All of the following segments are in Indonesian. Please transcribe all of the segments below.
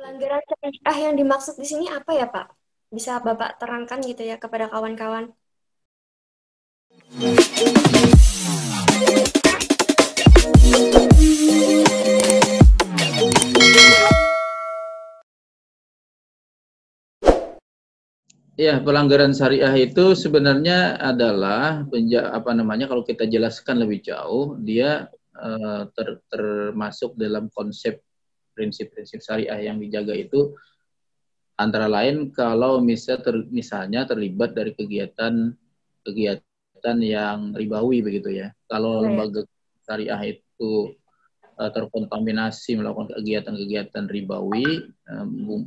Pelanggaran syariah yang dimaksud di sini apa ya, Pak? Bisa Bapak terangkan gitu ya kepada kawan-kawan? Ya, pelanggaran syariah itu sebenarnya adalah apa namanya kalau kita jelaskan lebih jauh, dia termasuk dalam konsep prinsip-prinsip syariah yang dijaga itu antara lain kalau misalnya terlibat dari kegiatan yang ribawi begitu ya. Kalau Iya ya. lembaga syariah itu terkontaminasi melakukan kegiatan-kegiatan ribawi,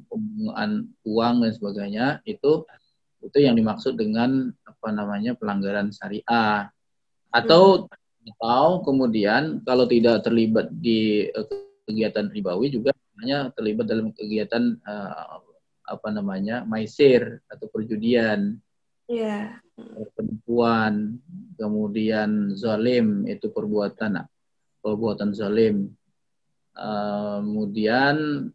penggunaan uang dan sebagainya, itu yang dimaksud dengan apa namanya pelanggaran syariah. Hmm. Atau kemudian kalau tidak terlibat di kegiatan ribawi juga hanya terlibat dalam kegiatan apa namanya maisir atau perjudian, Iya. penipuan, kemudian zalim itu perbuatan perbuatan zalim, kemudian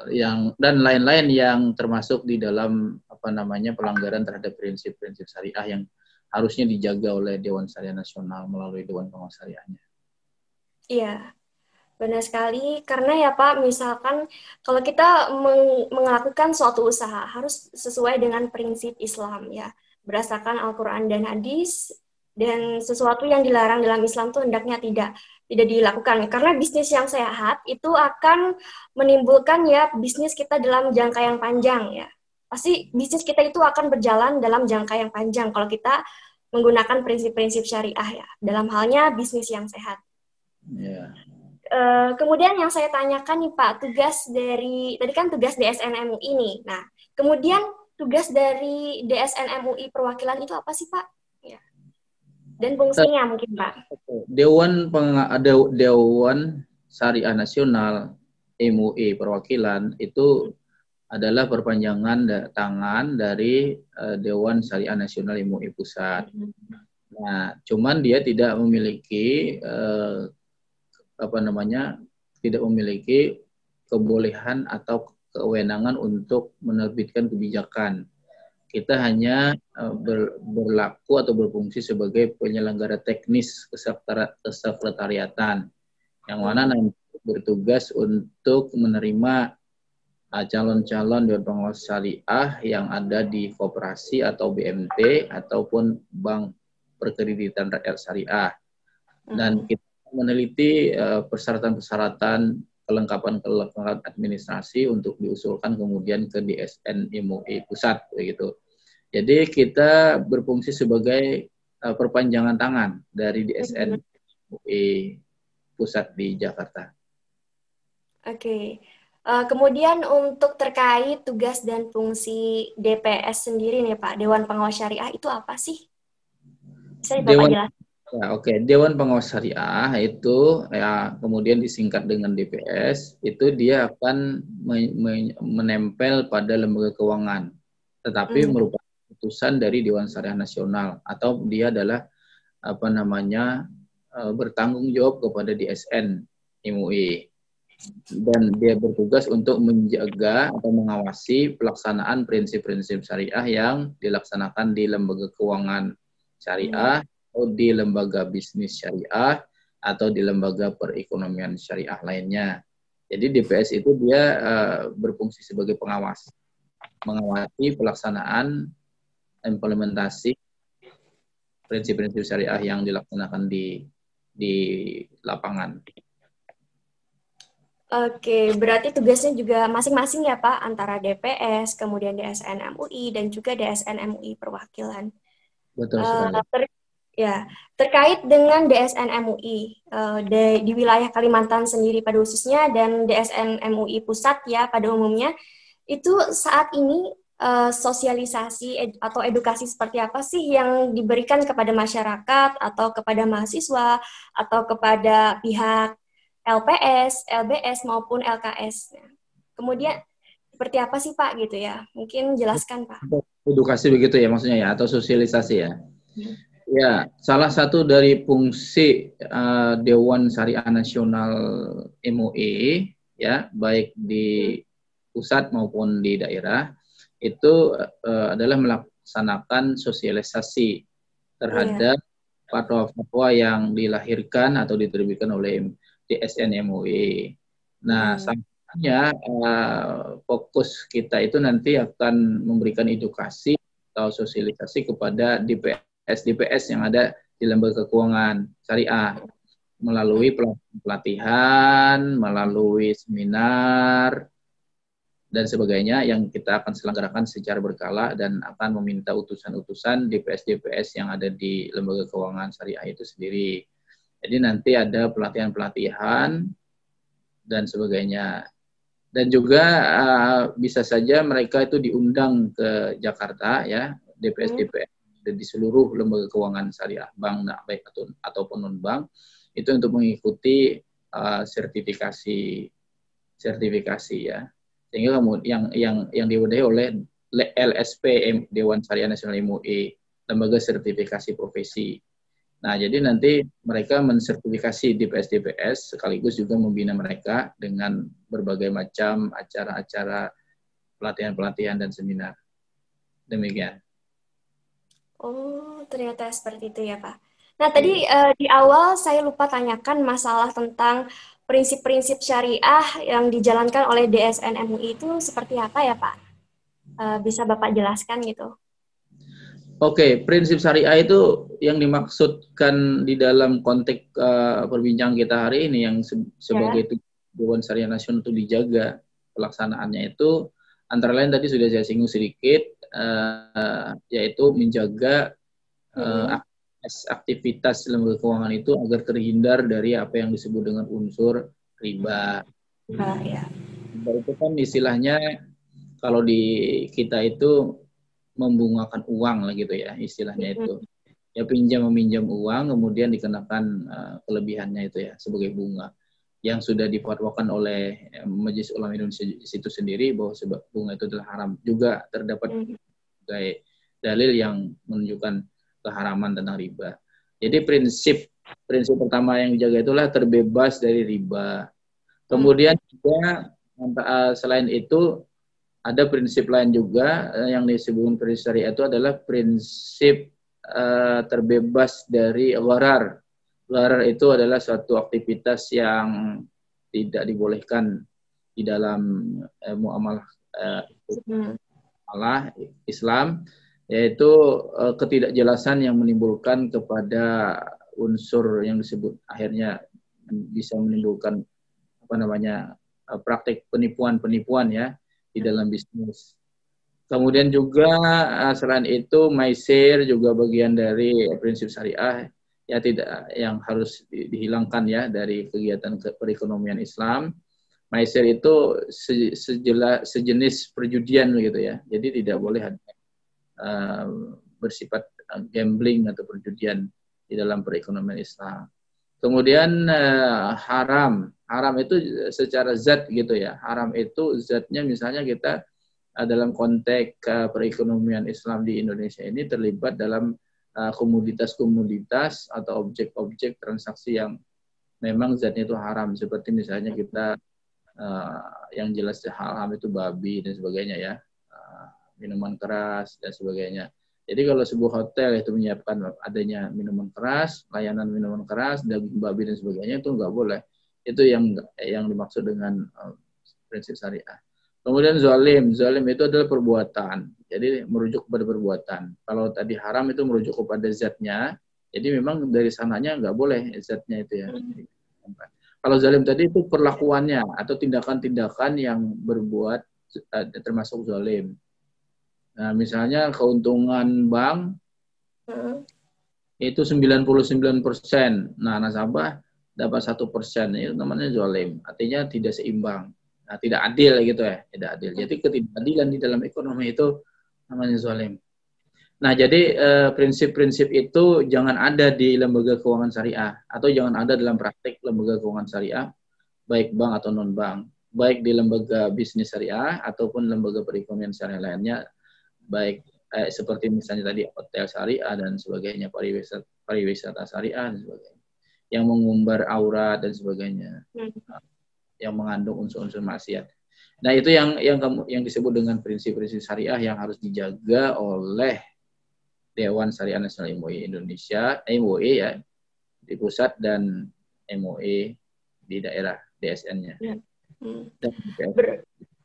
yang dan lain-lain yang termasuk di dalam apa namanya pelanggaran terhadap prinsip-prinsip syariah yang harusnya dijaga oleh Dewan Syariah Nasional melalui Dewan Pengawas Syariahnya. Iya. Benar sekali, karena ya Pak, misalkan kalau kita melakukan suatu usaha harus sesuai dengan prinsip Islam ya, berdasarkan Al-Quran dan Hadis, dan sesuatu yang dilarang dalam Islam itu hendaknya tidak dilakukan. Karena bisnis yang sehat itu akan menimbulkan ya bisnis kita dalam jangka yang panjang ya. Pasti bisnis kita itu akan berjalan dalam jangka yang panjang kalau kita menggunakan prinsip-prinsip syariah ya, dalam halnya bisnis yang sehat. Ya. Kemudian yang saya tanyakan nih Pak, tugas dari, tadi kan tugas DSN MUI nih. Nah, kemudian tugas dari DSN MUI perwakilan itu apa sih Pak? Ya. Dan fungsinya mungkin Pak. Dewan Syariah Nasional MUI perwakilan itu adalah perpanjangan tangan dari Dewan Syariah Nasional MUI Pusat. Nah, cuman dia tidak memiliki apa namanya tidak memiliki kebolehan atau kewenangan untuk menerbitkan kebijakan. Kita hanya berlaku atau berfungsi sebagai penyelenggara teknis kesekretariatan yang mana nanti bertugas untuk menerima calon-calon Dewan Pengawas Syariah yang ada di koperasi atau BMT ataupun Bank Perkreditan Rakyat Syariah. Dan kita meneliti persyaratan-persyaratan kelengkapan administrasi untuk diusulkan kemudian ke DSN MUI Pusat begitu. Jadi kita berfungsi sebagai perpanjangan tangan dari DSN MUI Pusat di Jakarta. Oke. Kemudian untuk terkait tugas dan fungsi DPS sendiri nih Pak, Dewan Pengawas Syariah itu apa sih? Bisa Bapak Dewan jelaskan? Ya, oke. Dewan Pengawas Syariah itu ya kemudian disingkat dengan DPS, itu dia akan menempel pada lembaga keuangan, tetapi merupakan keputusan dari Dewan Syariah Nasional atau dia adalah apa namanya bertanggung jawab kepada DSN MUI dan dia bertugas untuk menjaga atau mengawasi pelaksanaan prinsip-prinsip syariah yang dilaksanakan di lembaga keuangan syariah atau di lembaga bisnis syariah atau di lembaga perekonomian syariah lainnya. Jadi DPS itu dia berfungsi sebagai pengawas, mengawasi pelaksanaan implementasi prinsip-prinsip syariah yang dilaksanakan di lapangan. Oke, berarti tugasnya juga masing-masing ya Pak, antara DPS, kemudian DSN MUI, dan juga DSN MUI perwakilan. Betul Eh, sekali. ya, terkait dengan DSN MUI di wilayah Kalimantan sendiri pada khususnya dan DSN MUI pusat ya pada umumnya, itu saat ini sosialisasi atau edukasi seperti apa sih yang diberikan kepada masyarakat atau kepada mahasiswa atau kepada pihak LPS, LBS maupun LKS. Kemudian seperti apa sih Pak gitu ya? Mungkin jelaskan Pak. Edukasi begitu ya maksudnya ya atau sosialisasi ya. Ya, salah satu dari fungsi Dewan Syariah Nasional MUI ya, baik di pusat maupun di daerah itu adalah melaksanakan sosialisasi terhadap fatwa-fatwa yang dilahirkan atau diterbitkan oleh DSN MUI. Nah, selanjutnya fokus kita itu nanti akan memberikan edukasi atau sosialisasi kepada DPS yang ada di lembaga keuangan syariah melalui pelatihan, melalui seminar, dan sebagainya yang kita akan selenggarakan secara berkala dan akan meminta utusan-utusan DPS-DPS yang ada di lembaga keuangan syariah itu sendiri. Jadi nanti ada pelatihan-pelatihan dan sebagainya. Dan juga bisa saja mereka itu diundang ke Jakarta ya, DPS-DPS di seluruh lembaga keuangan syariah, bank baik ataupun non-bank, itu untuk mengikuti sertifikasi ya. Sehingga kemudian yang diwadahi oleh LSP Dewan Syariah Nasional MUI, lembaga sertifikasi profesi. Nah, jadi nanti mereka mensertifikasi DPS-DPS sekaligus juga membina mereka dengan berbagai macam acara-acara pelatihan-pelatihan dan seminar. Demikian. Oh, ternyata seperti itu ya, Pak. Nah, tadi di awal saya lupa tanyakan masalah tentang prinsip-prinsip syariah yang dijalankan oleh DSN MUI itu seperti apa ya, Pak? Bisa Bapak jelaskan gitu? Oke, prinsip syariah itu yang dimaksudkan di dalam konteks perbincangan kita hari ini yang sebagai tujuan syariah nasional itu dijaga pelaksanaannya itu antara lain tadi sudah saya singgung sedikit, yaitu menjaga aktivitas lembaga keuangan itu agar terhindar dari apa yang disebut dengan unsur riba. Riba itu kan istilahnya kalau di kita itu membungakan uang lah gitu ya istilahnya itu. Ya meminjam uang kemudian dikenakan kelebihannya itu ya sebagai bunga yang sudah difatwakan oleh Majelis Ulama Indonesia itu sendiri bahwa sebab bunga itu adalah haram. Juga terdapat sebagai dalil yang menunjukkan keharaman tentang riba. Jadi prinsip pertama yang dijaga itulah terbebas dari riba. Kemudian juga selain itu ada prinsip lain juga yang disebut prinsip syariah itu adalah prinsip terbebas dari gharar. Gharar itu adalah suatu aktivitas yang tidak dibolehkan di dalam muamalah Islam, yaitu ketidakjelasan yang menimbulkan kepada unsur yang disebut akhirnya bisa menimbulkan praktik penipuan ya di dalam bisnis. Kemudian juga selain itu maisir juga bagian dari prinsip syariah ya tidak yang harus dihilangkan ya dari kegiatan perekonomian Islam. Maisir itu sejenis perjudian begitu ya. Jadi tidak boleh ada bersifat gambling atau perjudian di dalam perekonomian Islam. Kemudian haram itu secara zat gitu ya. Haram itu zatnya misalnya kita dalam konteks perekonomian Islam di Indonesia ini terlibat dalam komoditas-komoditas atau objek-objek transaksi yang memang zatnya itu haram. Seperti misalnya kita yang jelas haram itu babi dan sebagainya ya. Minuman keras dan sebagainya. Jadi kalau sebuah hotel itu menyiapkan adanya minuman keras, layanan minuman keras, daging babi dan sebagainya itu nggak boleh. Itu yang dimaksud dengan prinsip syariah. Kemudian zalim itu adalah perbuatan. Jadi merujuk kepada perbuatan. Kalau tadi haram itu merujuk kepada zatnya. Jadi memang dari sananya nggak boleh zatnya itu ya. Kalau zalim tadi itu perlakuannya atau tindakan-tindakan yang berbuat termasuk zalim. Nah, misalnya keuntungan bank itu 99%. Nah, nasabah dapat 1%. Itu namanya zalim. Artinya tidak seimbang. Nah, tidak adil gitu ya. Tidak adil. Jadi ketidakadilan di dalam ekonomi itu namanya zalim. Nah, jadi prinsip-prinsip itu jangan ada di lembaga keuangan syariah atau jangan ada dalam praktik lembaga keuangan syariah, baik bank atau non-bank. Baik di lembaga bisnis syariah ataupun lembaga perekonomian syariah lainnya, baik seperti misalnya tadi hotel syariah dan sebagainya, pariwisata syariah dan sebagainya, yang mengumbar aura dan sebagainya, yang mengandung unsur-unsur maksiat. Nah, itu yang disebut dengan prinsip-prinsip syariah yang harus dijaga oleh Dewan Syariah Nasional MUI Indonesia, MUI ya, di pusat dan MUI di daerah DSN-nya. Ya. Hmm. Dan BPS Ber-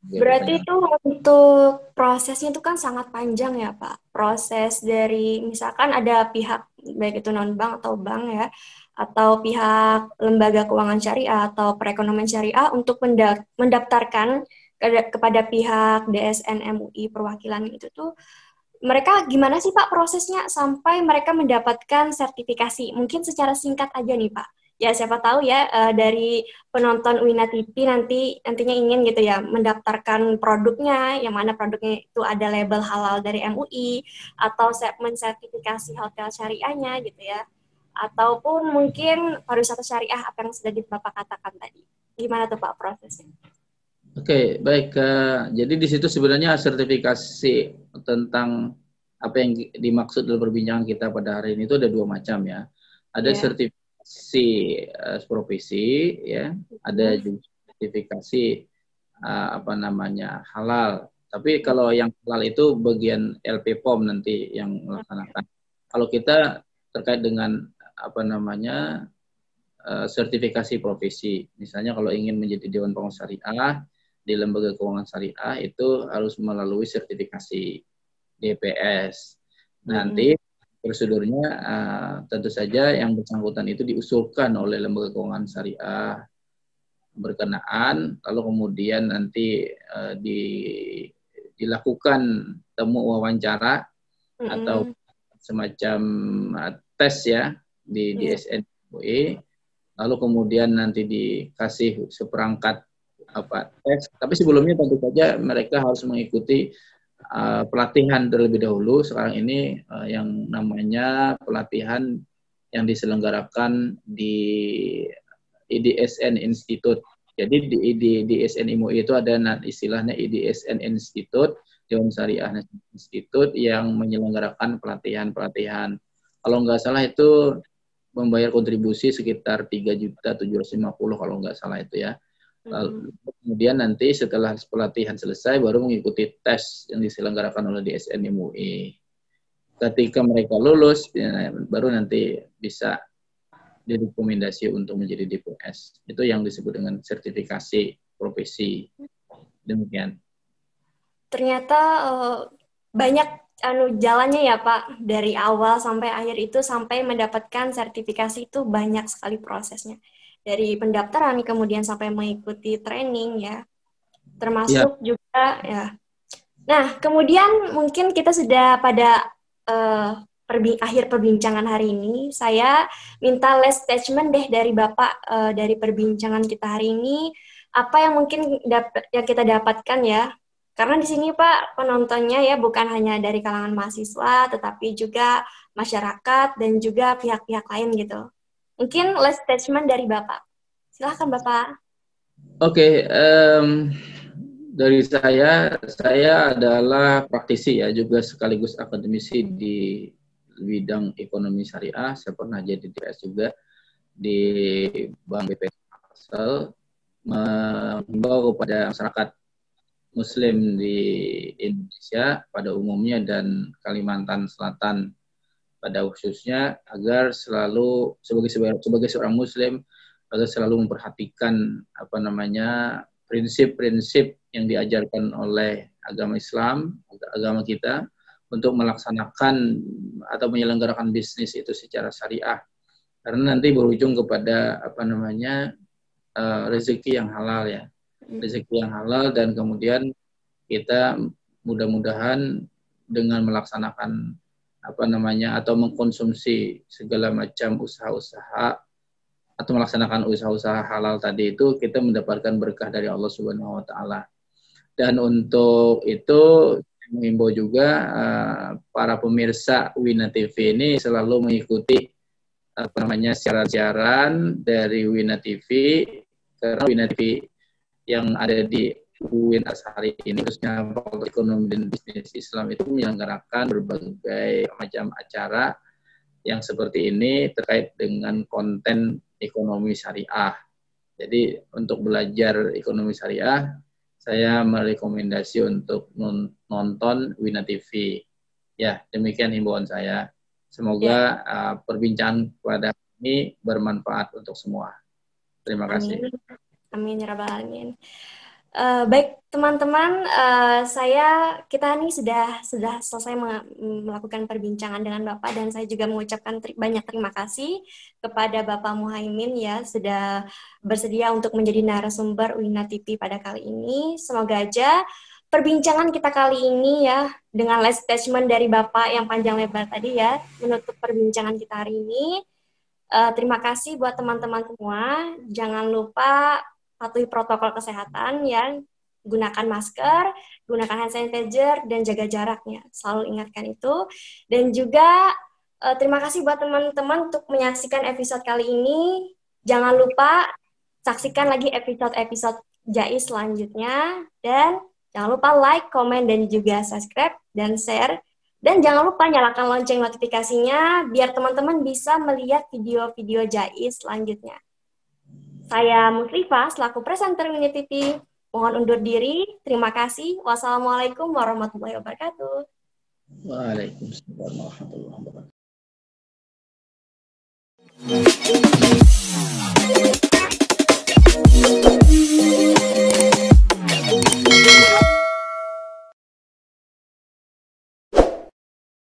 sebagai Berarti penyelenggara. itu untuk prosesnya itu kan sangat panjang ya Pak. Proses dari misalkan ada pihak baik itu non bank atau bank ya, atau pihak lembaga keuangan syariah atau perekonomian syariah untuk mendaftarkan kepada pihak DSN MUI perwakilan itu tuh mereka gimana sih Pak prosesnya sampai mereka mendapatkan sertifikasi? Mungkin secara singkat aja nih Pak. Ya siapa tahu ya dari penonton Wina TV nantinya ingin gitu ya mendaftarkan produknya, yang mana produknya itu ada label halal dari MUI atau mensertifikasi hotel syariahnya gitu ya. Ataupun mungkin pariwisata syariah apa yang sudah Bapak katakan tadi. Gimana tuh Pak prosesnya? Oke, baik. Jadi di situ sebenarnya sertifikasi tentang apa yang dimaksud dalam perbincangan kita pada hari ini itu ada dua macam ya. Ada Ya. sertifikasi profesi ya, ada juga sertifikasi apa namanya halal. Tapi kalau yang halal itu bagian LP POM nanti yang melaksanakan. Kalau kita terkait dengan apa namanya sertifikasi profesi, misalnya kalau ingin menjadi Dewan Pengawas Syariah di lembaga keuangan syariah itu harus melalui sertifikasi DPS. Nanti prosedurnya tentu saja yang bersangkutan itu diusulkan oleh lembaga keuangan syariah berkenaan, lalu kemudian nanti dilakukan temu wawancara atau semacam tes ya di DSN MUI, lalu kemudian nanti dikasih seperangkat tes. Tapi sebelumnya tentu saja mereka harus mengikuti pelatihan terlebih dahulu. Sekarang ini yang namanya pelatihan yang diselenggarakan di IDSN Institute. Jadi di IDSN MUI itu ada istilahnya IDSN Institute, Dewan Syariah Institute yang menyelenggarakan pelatihan-pelatihan. Kalau nggak salah itu membayar kontribusi sekitar 3.750.000 kalau nggak salah itu ya. Lalu, kemudian nanti setelah pelatihan selesai baru mengikuti tes yang diselenggarakan oleh DSN MUI. Ketika mereka lulus, ya, baru nanti bisa direkomendasi untuk menjadi DPS. Itu yang disebut dengan sertifikasi profesi. Demikian. Ternyata banyak jalannya ya Pak, dari awal sampai akhir itu sampai mendapatkan sertifikasi itu banyak sekali prosesnya. Dari pendaftaran kemudian sampai mengikuti training ya, Ya, termasuk juga ya. Nah, kemudian mungkin kita sudah pada akhir perbincangan hari ini. Saya minta last statement deh dari Bapak dari perbincangan kita hari ini. Apa yang mungkin yang kita dapatkan ya? Karena di sini Pak penontonnya ya bukan hanya dari kalangan mahasiswa, tetapi juga masyarakat dan juga pihak-pihak lain gitu. Mungkin last statement dari Bapak. Silahkan Bapak. Oke. Dari saya adalah praktisi ya, juga sekaligus akademisi di bidang ekonomi syariah. Saya pernah jadi DPS juga di Bank BPS Kalsel, mengimbau kepada masyarakat Muslim di Indonesia pada umumnya dan Kalimantan Selatan pada khususnya agar selalu sebagai seorang Muslim agar selalu memperhatikan apa namanya prinsip-prinsip yang diajarkan oleh agama Islam, agama kita untuk melaksanakan atau menyelenggarakan bisnis itu secara syariah. Karena nanti berujung kepada apa namanya rezeki yang halal ya, rezeki yang halal dan kemudian kita mudah-mudahan dengan melaksanakan apa namanya atau mengkonsumsi segala macam usaha-usaha atau melaksanakan usaha-usaha halal tadi itu kita mendapatkan berkah dari Allah Subhanahu wa taala. Dan untuk itu mengimbau juga para pemirsa Wina TV ini selalu mengikuti apa namanya siaran-siaran dari Wina TV, karena Wina TV yang ada di UIN Azhari ini khususnya Fakultas Ekonomi dan Bisnis Islam itu menyelenggarakan berbagai macam acara yang seperti ini terkait dengan konten ekonomi syariah. Jadi untuk belajar ekonomi syariah saya merekomendasi untuk nonton Wina TV. Ya, demikian himbauan saya. Semoga perbincangan pada ini bermanfaat untuk semua. Terima kasih. Amin. Amin ya rabbal alamin. Baik teman-teman, kita ini sudah selesai melakukan perbincangan dengan Bapak, dan saya juga mengucapkan banyak terima kasih kepada Bapak Muhaimin ya sudah bersedia untuk menjadi narasumber Wina TV pada kali ini. Semoga aja perbincangan kita kali ini ya dengan last statement dari Bapak yang panjang lebar tadi ya menutup perbincangan kita hari ini. Terima kasih buat teman-teman semua. Jangan lupa patuhi protokol kesehatan ya. Gunakan masker, gunakan hand sanitizer, dan jaga jaraknya. Selalu ingatkan itu. Dan juga terima kasih buat teman-teman untuk menyaksikan episode kali ini. Jangan lupa saksikan lagi episode-episode Jais selanjutnya. Dan jangan lupa like, komen, dan juga subscribe dan share. Dan jangan lupa nyalakan lonceng notifikasinya biar teman-teman bisa melihat video-video Jais selanjutnya. Saya Muslifa selaku presenter Wina TV. Mohon undur diri. Terima kasih. Wassalamualaikum warahmatullahi wabarakatuh. Waalaikumsalam warahmatullahi wabarakatuh.